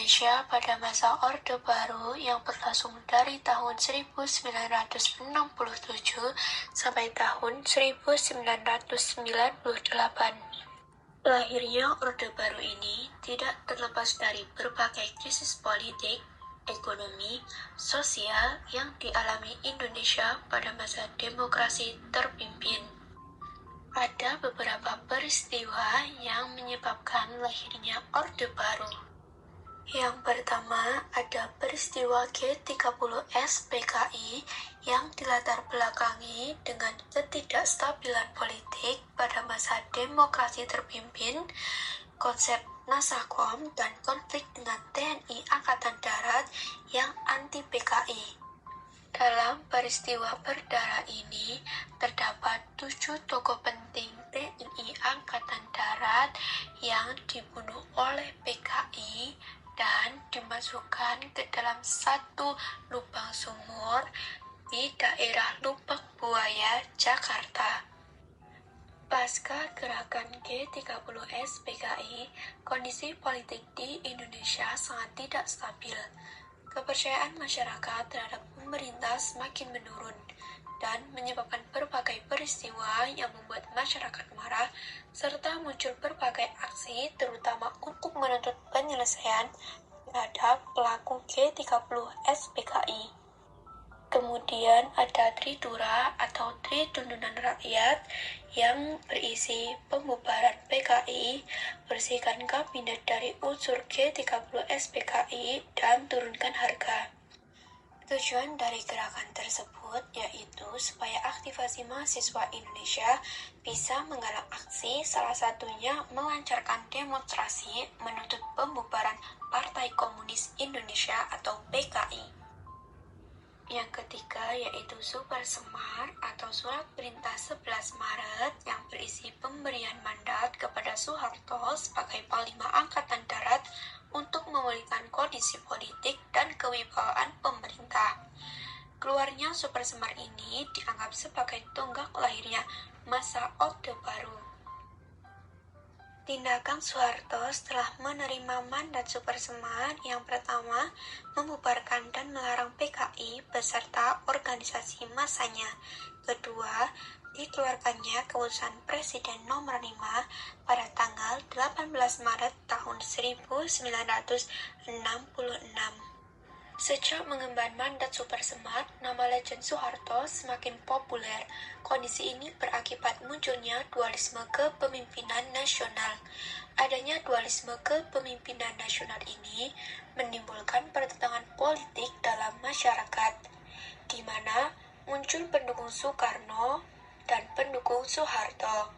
Indonesia pada masa Orde Baru yang berlangsung dari tahun 1967 sampai tahun 1998. Lahirnya Orde Baru ini tidak terlepas dari berbagai krisis politik, ekonomi, sosial yang dialami Indonesia pada masa demokrasi terpimpin. Ada beberapa peristiwa yang menyebabkan lahirnya Orde Baru. Yang pertama, ada peristiwa G30S PKI yang dilatar belakangi dengan ketidakstabilan politik pada masa demokrasi terpimpin, konsep Nasakom, dan konflik dengan TNI Angkatan Darat yang anti-PKI. Dalam peristiwa berdarah ini, terdapat 7 tokoh penting TNI Angkatan Darat yang dibunuh oleh PKI dan dimasukkan ke dalam satu lubang sumur di daerah Lubak Buaya, Jakarta. Pasca gerakan G30S PKI, kondisi politik di Indonesia sangat tidak stabil. Kepercayaan masyarakat terhadap pemerintah semakin menurun dan menyebabkan berbagai peristiwa yang membuat masyarakat marah serta muncul berbagai aksi terutama untuk menuntut penyelesaian terhadap pelaku G30S PKI. Kemudian ada Tridura atau Tritundunan Rakyat yang berisi pembubaran PKI, bersihkan kabinet dari unsur G30S PKI, dan turunkan harga. Tujuan dari gerakan tersebut yaitu supaya aktivasi mahasiswa Indonesia bisa menggalang aksi, salah satunya melancarkan demonstrasi menuntut pembubaran Partai Komunis Indonesia atau PKI. Yang ketiga yaitu Super Semar atau Surat Perintah 11 Maret yang berisi pemberian mandat kepada Soeharto sebagai Panglima Angkatan Darat untuk memulihkan kondisi politik dan kewibawaan pemerintah. Keluarnya Super Semar ini dianggap sebagai tonggak lahirnya masa Orde Baru. Tindakan Soeharto setelah menerima mandat Super Semar yang pertama, membubarkan dan melarang PKI beserta organisasi masanya. Kedua, dikeluarkannya keputusan Presiden nomor 5 pada tanggal 18 Maret tahun 1966. Sejak mengemban mandat Super Semar, nama legend Soeharto semakin populer. Kondisi ini berakibat munculnya dualisme kepemimpinan nasional. Adanya dualisme kepemimpinan nasional ini menimbulkan pertentangan politik dalam masyarakat, di mana muncul pendukung Soekarno dan pendukung Soeharto.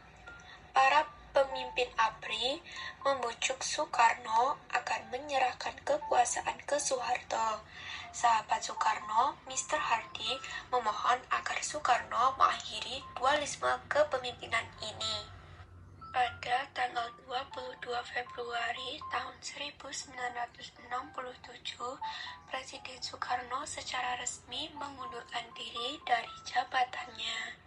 Para pemimpin ABRI membujuk Soekarno agar menyerahkan kekuasaan ke Soeharto. Sahabat Soekarno, Mr. Hardy, memohon agar Soekarno mengakhiri dualisme kepemimpinan ini. Pada tanggal 22 Februari tahun 1967, Presiden Soekarno secara resmi mengundurkan diri dari jabatannya.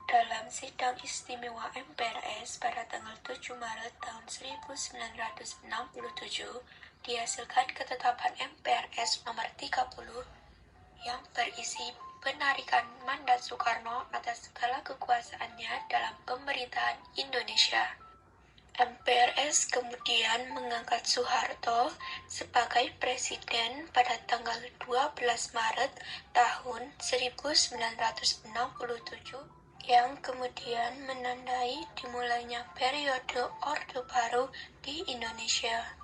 Dalam sidang istimewa MPRS pada tanggal 7 Maret tahun 1967, dihasilkan ketetapan MPRS nomor 30 yang berisi penarikan mandat Soekarno atas segala kekuasaannya dalam pemerintahan Indonesia. MPRS kemudian mengangkat Soeharto sebagai presiden pada tanggal 12 Maret tahun 1967 yang kemudian menandai dimulainya periode Orde Baru di Indonesia.